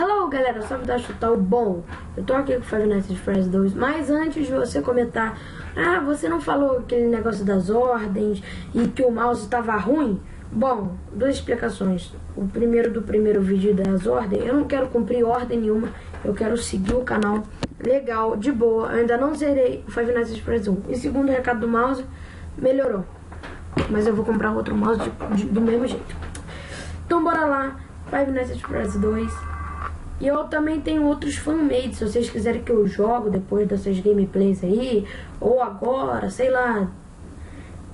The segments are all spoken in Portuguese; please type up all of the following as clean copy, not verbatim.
Hello galera, só da chutar o bom. Eu tô aqui com Five Nights at Freddy's 2, mas antes de você comentar, você não falou aquele negócio das ordens e que o mouse tava ruim? Bom, duas explicações. O primeiro do primeiro vídeo das ordens, eu não quero cumprir ordem nenhuma, eu quero seguir o canal legal, de boa. Eu ainda não zerei o Five Nights at Freddy's 1. E segundo recado do mouse, melhorou. Mas eu vou comprar outro mouse do mesmo jeito. Então bora lá, Five Nights at Freddy's 2. E eu também tenho outros fanmades, se vocês quiserem que eu jogo depois dessas gameplays aí, ou agora, sei lá.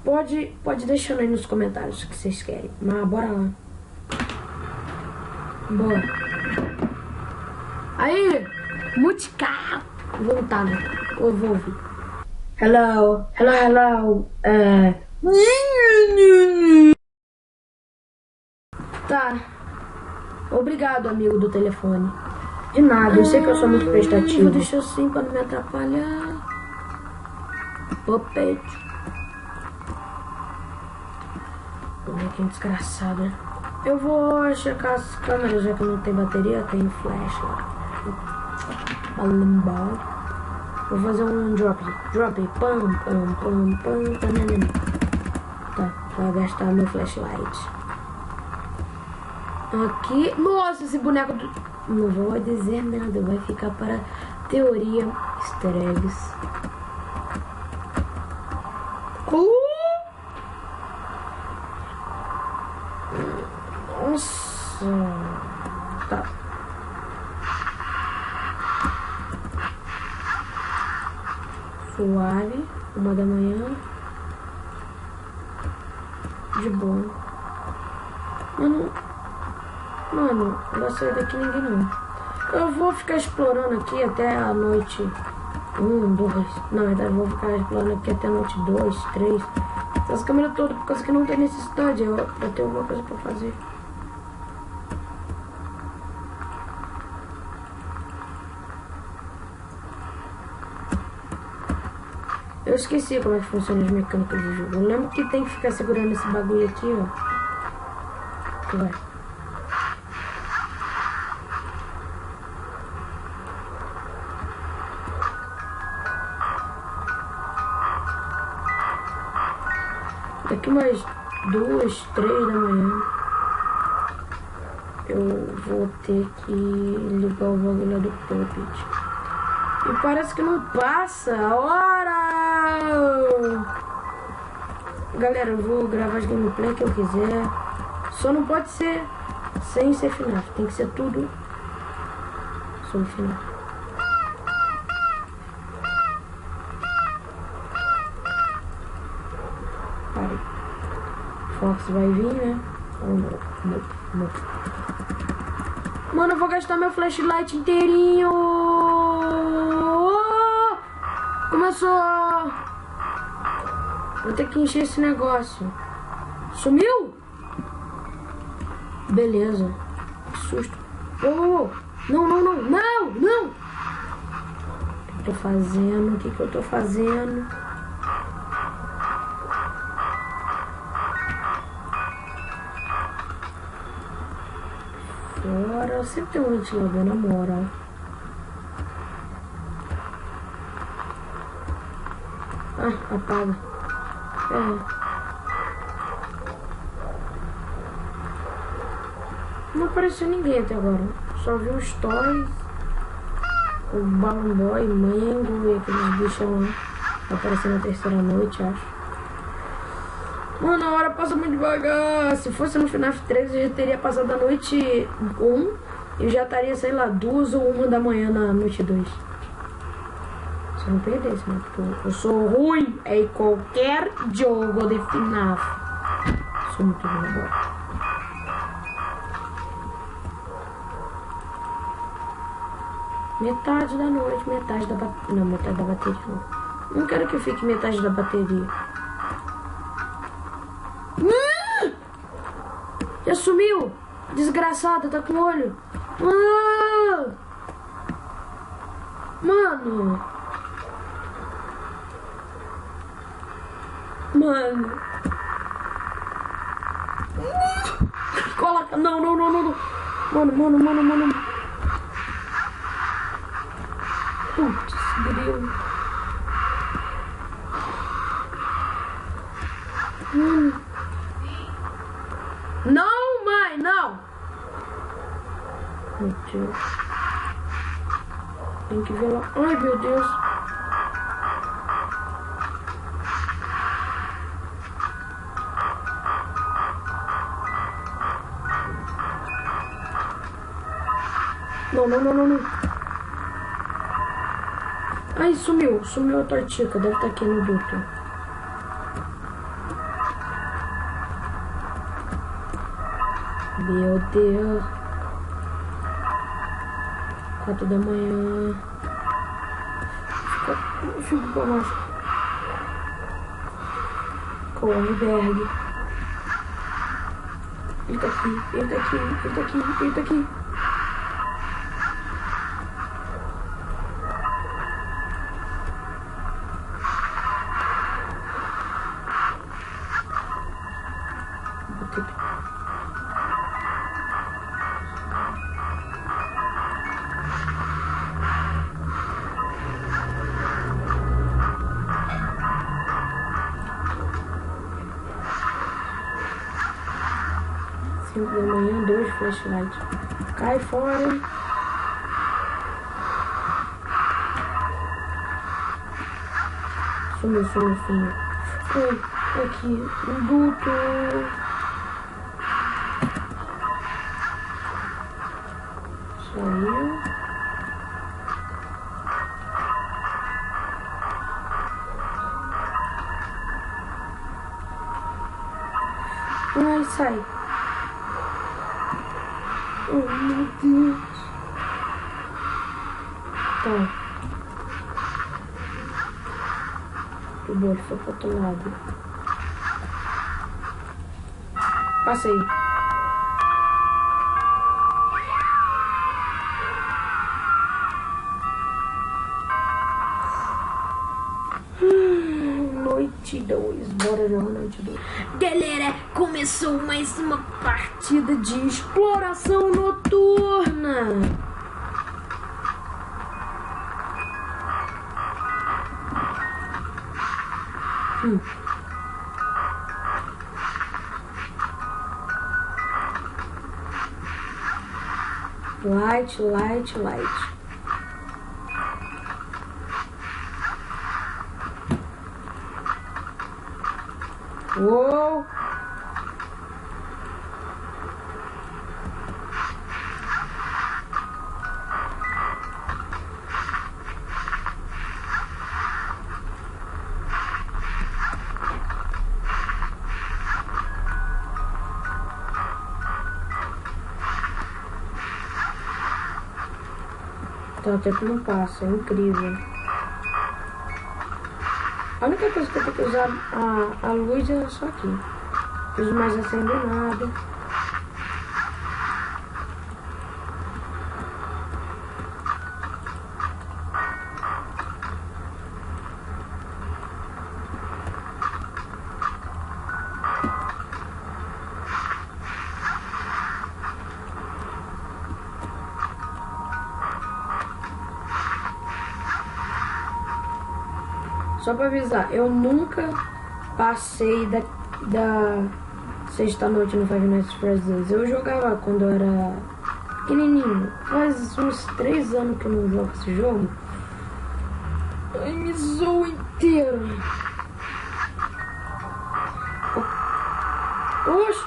Pode deixando aí nos comentários o que vocês querem. Mas bora lá. Bora. Aí, multicar. Voltado. Eu vou ouvir. Hello. Tá. Obrigado, amigo do telefone. De nada, eu sei que eu sou muito prestativo. Vou deixar assim pra não me atrapalhar. Popete. Bonequinho desgraçado, né? Eu vou checar as câmeras, já que não tem bateria, tem flash lá. Vou fazer um drop. Pam. Tá, vai gastar meu flashlight. Aqui, nossa, esse boneco do... Não vou dizer nada, vai ficar para teoria. Easter eggs. Nossa. Tá. Suave. 1 da manhã. De boa. Mano, não vai sair daqui ninguém não. Eu vou ficar explorando aqui até a noite 1, 2. Na verdade, eu vou ficar explorando aqui até a noite 2, 3. Essas câmeras todas, por causa que não tem necessidade. Eu tenho alguma coisa pra fazer. Eu esqueci como é que funciona as mecânicas do jogo. Eu lembro que tem que ficar segurando esse bagulho aqui, ó. Que vai. Daqui mais 2, 3 da manhã eu vou ter que ligar o bagulho do Puppet. E parece que não passa a hora! Galera, eu vou gravar as gameplay que eu quiser. Só não pode ser sem ser final. Tem que ser tudo sobre final. Parei. Fox vai vir, né? Não. Mano, eu vou gastar meu flashlight inteirinho. Começou. Vou ter que encher esse negócio. Sumiu? Beleza. Que susto. Oh, não. O que eu tô fazendo? O que eu tô fazendo? Fora. Sempre tem um ventilador, na moral. Apaga. Não apareceu ninguém até agora. Só vi os toys, o Balloon Boy, Mango e aqueles bichão lá. Vai aparecer na terceira noite, acho. Mano, a hora passa muito devagar. Se fosse no FNAF 3, eu já teria passado a noite 1 e já estaria, sei lá, 2 ou 1 da manhã na noite 2. Se eu não perdesse, né? Porque eu sou ruim em qualquer jogo de FNAF. Sou muito ruim agora. Metade da noite, metade da bateria. Não, metade da bateria não. Não quero que fique metade da bateria. Já sumiu! Desgraçada, tá com o olho. Mano. Coloca. Não. Mano. Meu Deus. Tem que ver lá. Ai, meu Deus. Não, não, não, não, não. Ai, sumiu. Sumiu a tortica. Deve estar aqui no duto. Meu Deus. 4 da manhã. Fica com a nossa. Corre, Berg. Ele tá aqui, ele tá aqui, ele tá aqui, ele tá aqui. Da manhã, 2 flashlights. Cai fora. Sumiu, sumiu, sumiu. Foi aqui, um duto. Saiu. Ai, sai. Oh, meu Deus. Tá. O bolo foi pro outro lado. Passei. Noite 2. Bora jogar noite 2. Galera, começou mais uma partida de exploração noturna. Light, light, light. Uou! Então o tempo não passa, é incrível. A única coisa que eu tenho que usar a luz é só aqui. Não uso mais acender nada. Só pra avisar, eu nunca passei da sexta-noite no Five Nights at Freddy's. Eu jogava quando eu era pequenininho. Faz uns 3 anos que eu não jogo esse jogo. Ai, me zoou inteiro. Oxe!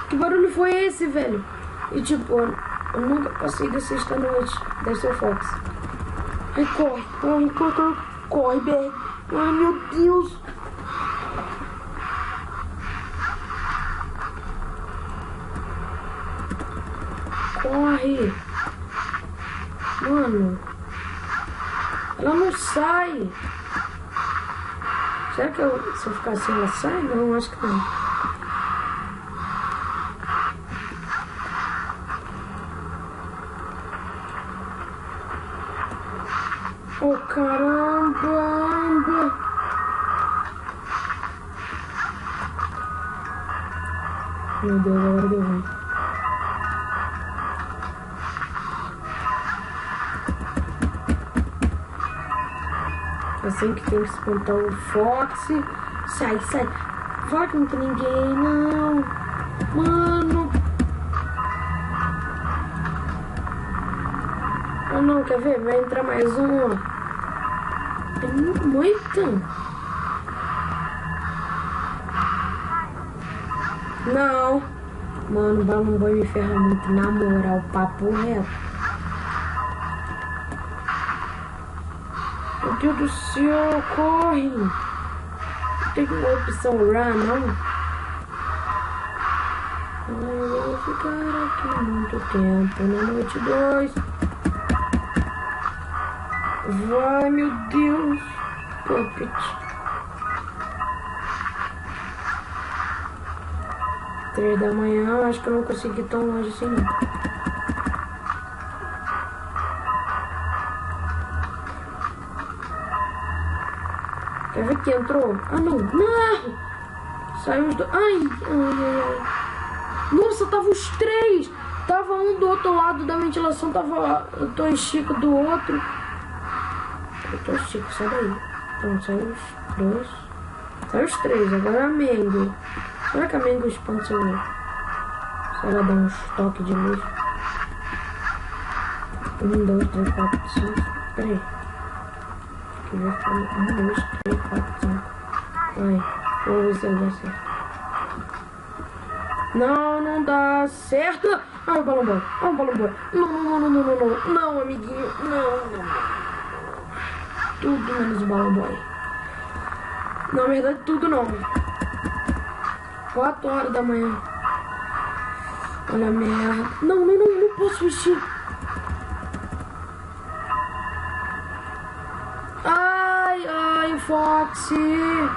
Que barulho foi esse, velho? E tipo, eu nunca passei da sexta-noite. Deve ser o Fox. Ai, corre, corre, corre, corre, corre, Berg. Ai, meu Deus. Corre. Mano. Ela não sai. Será que se eu ficar assim ela sai? Não, acho que não. Oh, caramba! Meu Deus, agora deu ruim. Assim que tem que espantar o Fox. Sai, sai. Fala que não tem ninguém, não. Mano. não, quer ver? Vai entrar mais um, ó. Tem muito. Não. Mano, o Balloon Boy me ferra muito. Na moral, papo reto. Meu Deus do céu, corre. Tem uma opção run, não? Eu vou ficar aqui muito tempo. Na noite 2. Vai, meu Deus. Puppet. 3 da manhã, acho que eu não consegui ir tão longe assim não. Quer ver que entrou? Ah não, não! Saiu os dois. Ai, ai, ai, ai. Nossa, tava os 3! Tava um do outro lado da ventilação, tava o Toy Chico do outro. O Toy Chico, sai daí. Pronto, saiu os 2. Saiu os 3, agora a Mango. Será que a Mango espanta seu... Se ela dá um toque de luz? 1, 2, 3, 4, 5. Peraí. Aqui vai ficar 1, 2, 3, 4, 5. Vai. Vamos ver se ela dá certo. Não, não dá certo. Ai, o Balloon Boy. Ai, o Balloon Boy. Não, não, não, não, não, não. Não, amiguinho. Não, não. Tudo menos o Balloon Boy. Na verdade, tudo não. 4 horas da manhã. Olha a merda. Não, não, não, não posso vestir. Ai, ai, Foxy.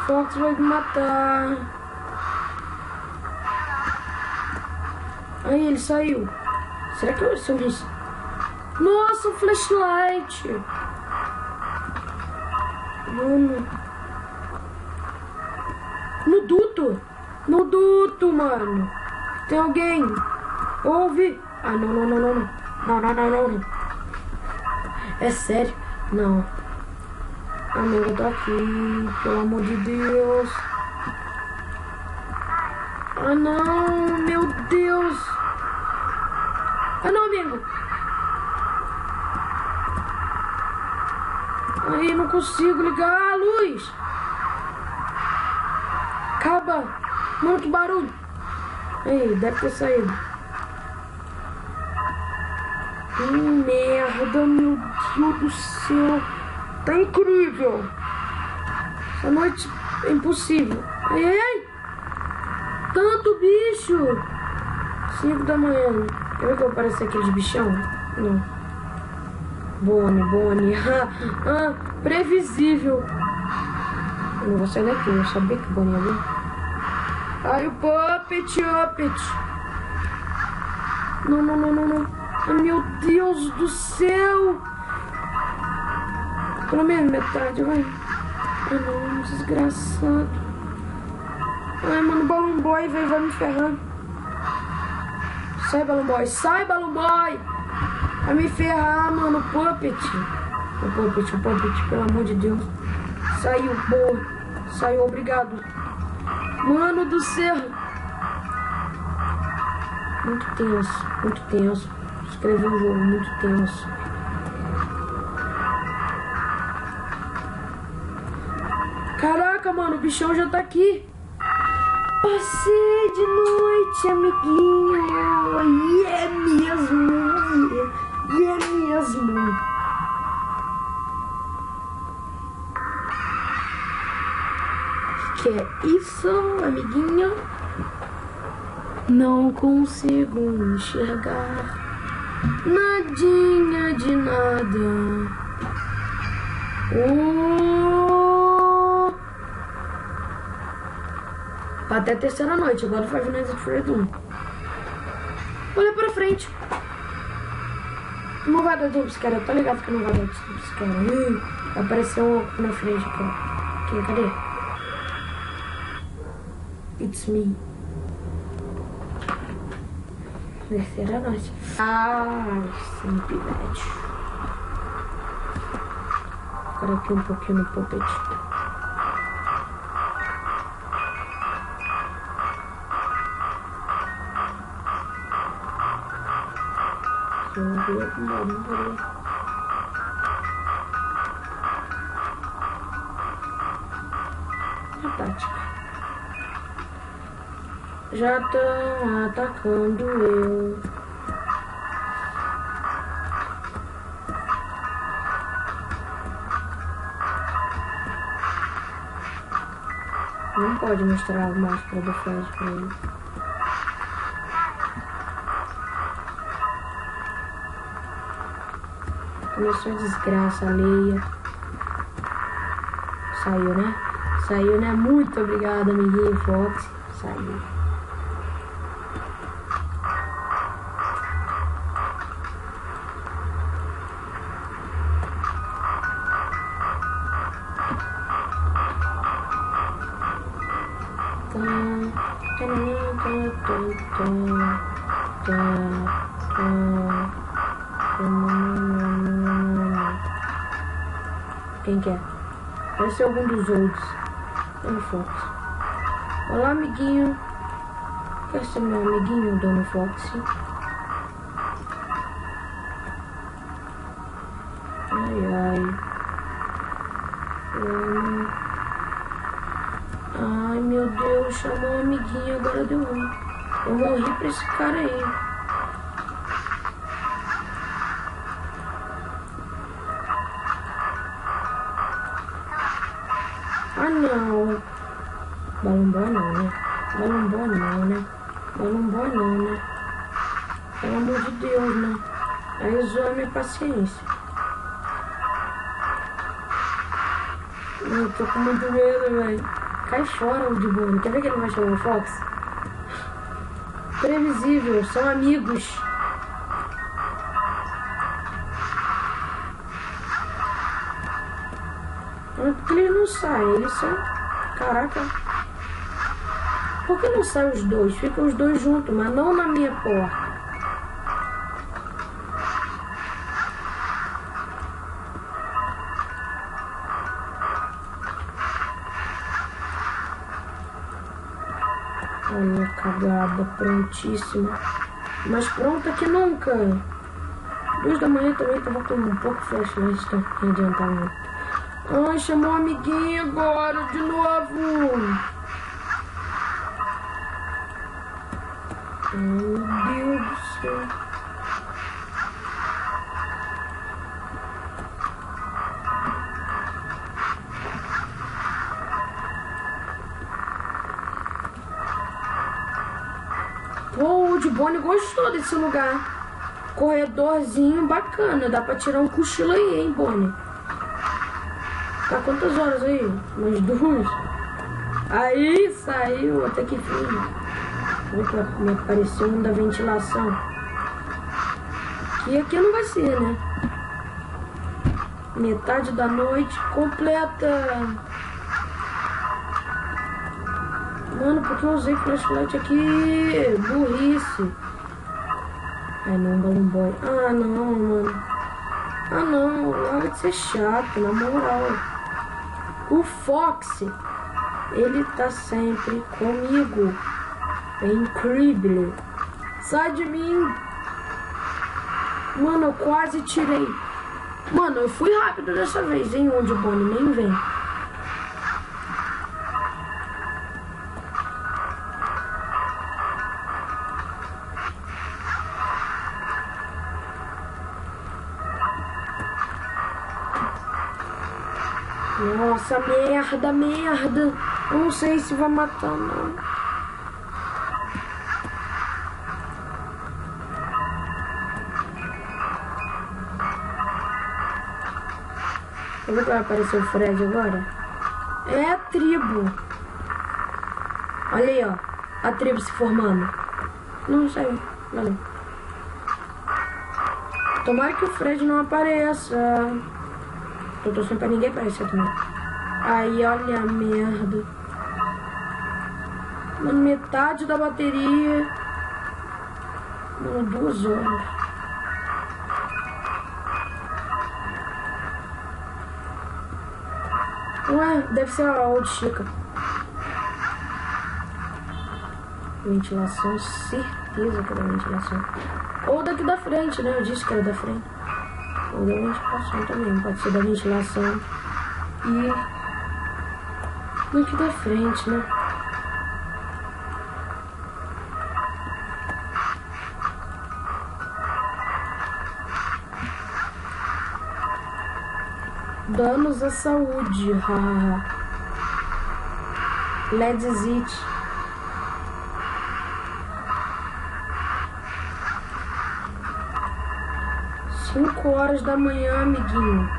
Foxy vai me matar. Aí, ele saiu. Será que eu sou isso? Nossa, um flashlight. Mano. No duto. No duto, mano. Tem alguém. Ouve. Ah, não, não, não, não, não. Não, não, não, não, não. É sério? Não. Amigo, eu tô aqui. Pelo amor de Deus. Ah, não. Meu Deus. Ah, não, amigo. Aí, não consigo ligar a luz. Acaba. Mano, que barulho. Aí, deve ter saído. Merda, meu Deus do céu. Tá incrível. Essa noite é impossível. Ai, ai, ai. Tanto bicho. 5 da manhã. Quer ver que eu pareço aqueles bichão? Não. Bonnie. Previsível. Eu não vou sair daqui. Eu sabia que Bonnie ia vir. Ai, o Puppet. Não, não, não, não, não. Ai, meu Deus do céu. Pelo menos metade, vai. Ai, não, desgraçado. Ai, mano, o Balloon Boy vai me ferrando. Sai, Balloon Boy. Sai, Balloon Boy. Vai me ferrar, mano. O Puppet, pelo amor de Deus. Saiu, boa. Saiu, obrigado. Mano do céu. Muito tenso. Escrever um jogo muito tenso. Caraca, mano, o bichão já tá aqui. Passei de noite, amiguinho. E é mesmo. E é mesmo. Que é isso, amiguinho? Não consigo enxergar nadinha de nada. Até a terceira noite, agora do Five Nights at Freddy's 1. Olha pra frente. Não vai dar jumpscare, eu tô ligado que não vai dar jumpscare. Apareceu na frente aqui, ó. Aqui, cadê? It's me. Terceira noite. Sempre bad. Agora aqui um pouquinho no Puppet. Não morrer. A tática. Já estão atacando eu. Não pode mostrar a máscara do Fred pra ele. Começou a desgraça alheia. Saiu, né? Saiu, né? Muito obrigado, amiguinho Fox. Saiu. Quem quer? Deve ser algum dos outros. Dono Fox. Olá, amiguinho. Quer ser meu amiguinho, Dono Fox? Ai, ai. Ai, meu Deus. Chamou um amiguinho, agora deu ruim. Eu morri pra esse cara aí. Ah, não. Balumbó não, né? Balumbó não, né? Balumbó não, né? Pelo amor de Deus, né? Aí zoa minha paciência. Eu tô com muito medo, velho. Cai fora o de Bonnie. Quer ver que ele vai chamar o Fox? Previsível, são amigos. Porque eles não saem, eles são... Caraca. Por que não saem os dois? Ficam os dois juntos, mas não na minha porta. Olha a cagada, prontíssima. Mais pronta que nunca. 2 da manhã também tava com um pouco flashlight, então não adianta muito. Ai, chamou um amiguinho agora, de novo. Ai, meu Deus do céu. Pô, o de Bonnie gostou desse lugar. Corredorzinho bacana, dá pra tirar um cochilo aí, hein, Bonnie? Tá quantas horas aí? Umas 2? Aí, saiu, até que fim. Me apareceu um da ventilação. Que aqui não vai ser, né? Metade da noite completa. Mano, porque eu usei flashlight aqui? Burrice. Ai não, Balloon Ah não, mano. Ah não, larga de ser chato, na moral. O Fox, ele tá sempre comigo. É incrível. Sai de mim. Mano, eu quase tirei. Mano, eu fui rápido dessa vez, hein, onde o Bonnie nem vem. Nossa, merda, merda. Eu não sei se vai matar, não. Como é que vai aparecer o Fred agora? É a tribo. Olha aí, ó. A tribo se formando. Não saiu. Valeu. Tomara que o Fred não apareça. Tô torcendo pra ninguém aparecer também. Aí, olha a merda. Mano, metade da bateria. Mano, 2 horas. Ué, deve ser a Old Chica. Ventilação certa. certeza que é da ventilação. Ou daqui da frente, né? Eu disse que era da frente. Ou da ventilação também. Pode ser da ventilação e daqui da frente, né? Danos à saúde. Let's it. 5 horas da manhã, amiguinho.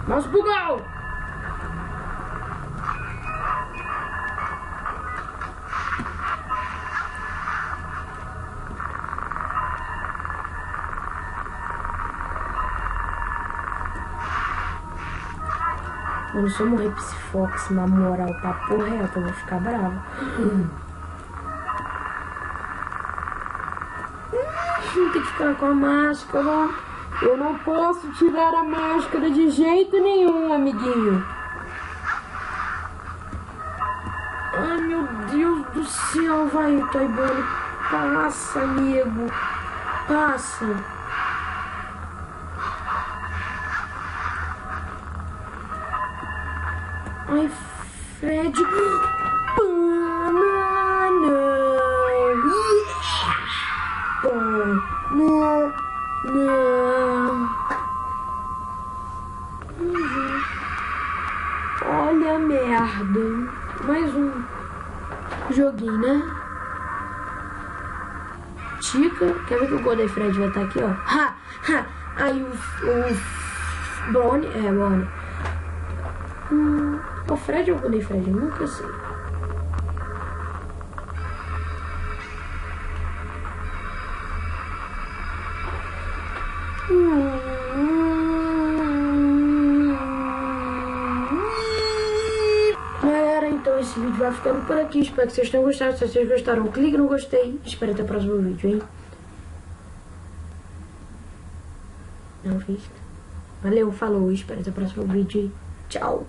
Mouse bugou! Mano, se eu morrer Psyfox, na moral, papo reto, eu vou ficar brava. Tem que ficar com a máscara. Eu não posso tirar a máscara de jeito nenhum, amiguinho. Ai, meu Deus do céu, vai, Taibano. Passa, amigo. Passa. Ai, Fred. Banana. Banana. Olha a merda. Mais um joguinho, né? Tica. Quer ver que o Golden Fred vai estar aqui, ó? Ha! Ha! Aí o Brony. É, Brony. O Fred ou o Golden Fred? Eu nunca sei. Galera, então esse vídeo vai ficando por aqui. Espero que vocês tenham gostado. Se vocês gostaram, clique no gostei. Espero até o próximo vídeo, hein? Não fiz. Valeu, falou. Espero até o próximo vídeo. Tchau.